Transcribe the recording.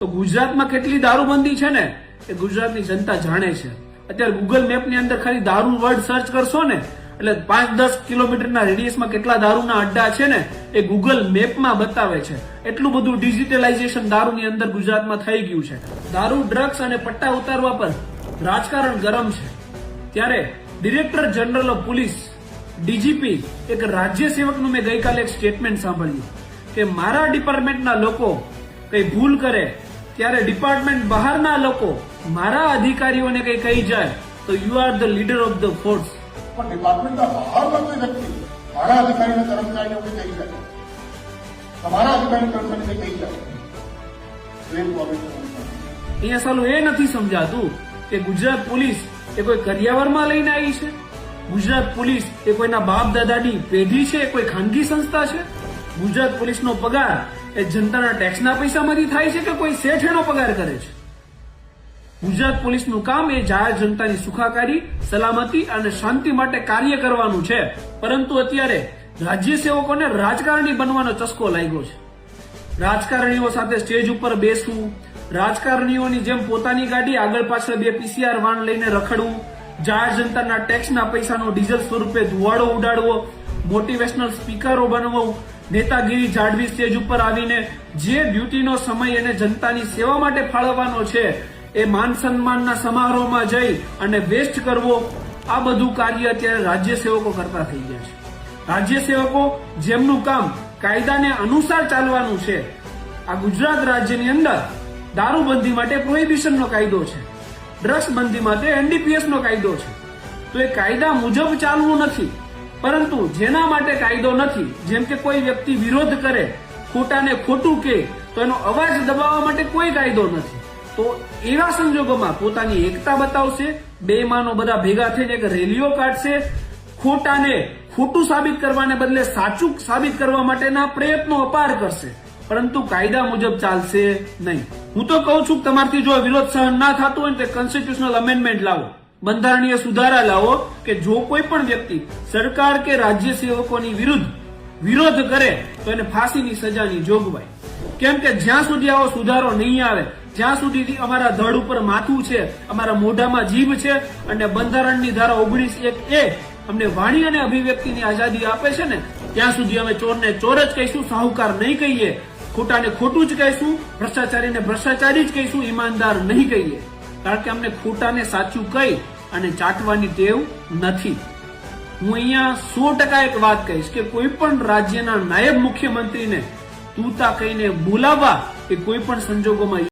તો ગુજરાતમાં કેટલી દારૂબંધી છે ને એ ગુજરાતની જનતા જાણે છે। અત્યારે ગૂગલ મેપની અંદર ખાલી દારૂ વર્ડ સર્ચ કરશો ને એટલે 5-10 કિલોમીટરના રેડિયસમાં કેટલા દારૂના અડ્ડા છે ને એ ગૂગલ મેપમાં બતાવે છે। એટલું બધું ડિજિટલાઇઝેશન દારૂની અંદર ગુજરાતમાં થઈ ગયું છે। દારૂ, ડ્રગ્સ અને પટ્ટા ઉતારવા પર રાજકારણ ગરમ છે ત્યારે director general of police DGP એક રાજ્ય સેવકનું મેં ગઈકાલે એક સ્ટેટમેન્ટ સાંભળ્યું કે મારા ડિપાર્ટમેન્ટના લોકો કઈ ભૂલ કરે ત્યારે ડિપાર્ટમેન્ટ બહારના લોકો મારા અધિકારીઓને કઈ કહી જાય તો you are the leader of the force. પણ ડિપાર્ટમેન્ટના બહારના કોઈ વ્યક્તિ મારા અધિકારીના કર્મચારીને કોઈ કહી જાય, તમારા અધિકારી કર્મચારીને કહી જાય, અહીંયા સાલું એ નથી સમજાતું કે ગુજરાત પોલીસ એ કોઈ કરિયાવરમાં લઈને આવી છે, ગુજરાત પોલીસ એ કોઈના બાપ દાદાની પેઢી છે, કોઈ ખાનગી સંસ્થા છે। ગુજરાત પોલીસનો પગાર એ જનતાના ટેક્સના પૈસામાંથી થાય છે કે કોઈ શેઠેનો પગાર કરે છે। ગુજરાત પોલીસનું કામ એ જાહેર જનતાની સુખાકારી, સલામતી અને શાંતિ માટે કાર્ય કરવાનું છે। પરંતુ અત્યારે રાજ્ય સેવકોને રાજકારણી બનવાનો ચસ્કો લાગ્યો છે। રાજકારણીઓ સાથે સ્ટેજ ઉપર બેસવું, રાજકારણીઓની જેમ પોતાની ગાડી આગળ પાછળ 2 પીસીઆર વાન લઈને રખડવું, જાહેર જનતાના ટેક્સના પૈસાનો ડીઝલ સ્વરૂપે ધુવાડો ઉડાડવો, મોટિવેશનલ સ્પીકરો બનવું, નેતાગીરી જાળવી સ્ટેજ ઉપર આવીને જે ડ્યુટીનો સમય એને જનતાની સેવા માટે ફાળવવાનો છે એ માન સન્માનના સમારોહમાં જઈ અને વેસ્ટ કરવો, આ બધું કાર્ય અત્યારે રાજ્ય સેવકો કરતા થઈ ગયા છે। રાજ્ય સેવકો જેમનું કામ કાયદાને અનુસાર ચાલવાનું છે, આ ગુજરાત રાજ્યની અંદર દારૂબંધી માટે પ્રોહિબિશનનો કાયદો છે, ડ્રગ્સ બંધી માટે એનડીપીએસ નો કાયદો છે, તો એ કાયદા મુજબ ચાલવું નથી। પરંતુ જેના માટે કાયદો નથી, જેમ કે કોઈ વ્યક્તિ વિરોધ કરે, ખોટાને ખોટું કહે તો એનો અવાજ દબાવવા માટે કોઈ કાયદો નથી। તો એવા સંજોગોમાં પોતાની એકતા બતાવશે, બેઈમાનો બધા ભેગા થઈને એક રેલીઓ કાઢશે, ખોટાને ખોટું સાબિત કરવાને બદલે સાચું સાબિત કરવા માટેના પ્રયત્નો અપાર કરશે, પરંતુ કાયદા મુજબ ચાલશે નહીં। હું તો કહું છું કે તમારથી જો વિરોધ સહન ના થતું હોય તો કોન્સ્ટિટ્યુશનલ અમેન્ડમેન્ટ લાવો, બંધારણીય સુધારા લાવો કે જો કોઈ પણ વ્યક્તિ સરકાર કે રાજ્ય સેવકોની વિરુદ્ધ વિરોધ કરે તો એને ફાંસીની સજાની જોગવાઈ। કેમ કે જ્યાં સુધી આવો સુધારો નહીં આવે, જ્યાં સુધી અમારા ધડ ઉપર માથું છે, અમારા મોઢામાં જીભ છે અને બંધારણની ધારા 19(1) અમને વાણી અને અભિવ્યક્તિની આઝાદી આપે છે ને, ત્યાં સુધી અમે ચોરને ચોર જ કહીશું, સાહુકાર નહીં કહીએ, ખોટાને ખોટું જ કહીશું, ભ્રષ્ટાચારીને ભ્રષ્ટાચારી જ કહીશું, ઈમાનદાર નહીં કહીએ। કારણ કે અમને ખોટાને સાચું કહી અને ચાટવાની ટેવ નથી। હું અહીંયા 100% એક વાત કહીશ કે કોઈ પણ રાજ્યના નાયબ મુખ્યમંત્રીને તૂતા કહીને બોલાવવા એ કોઈ પણ સંજોગોમાં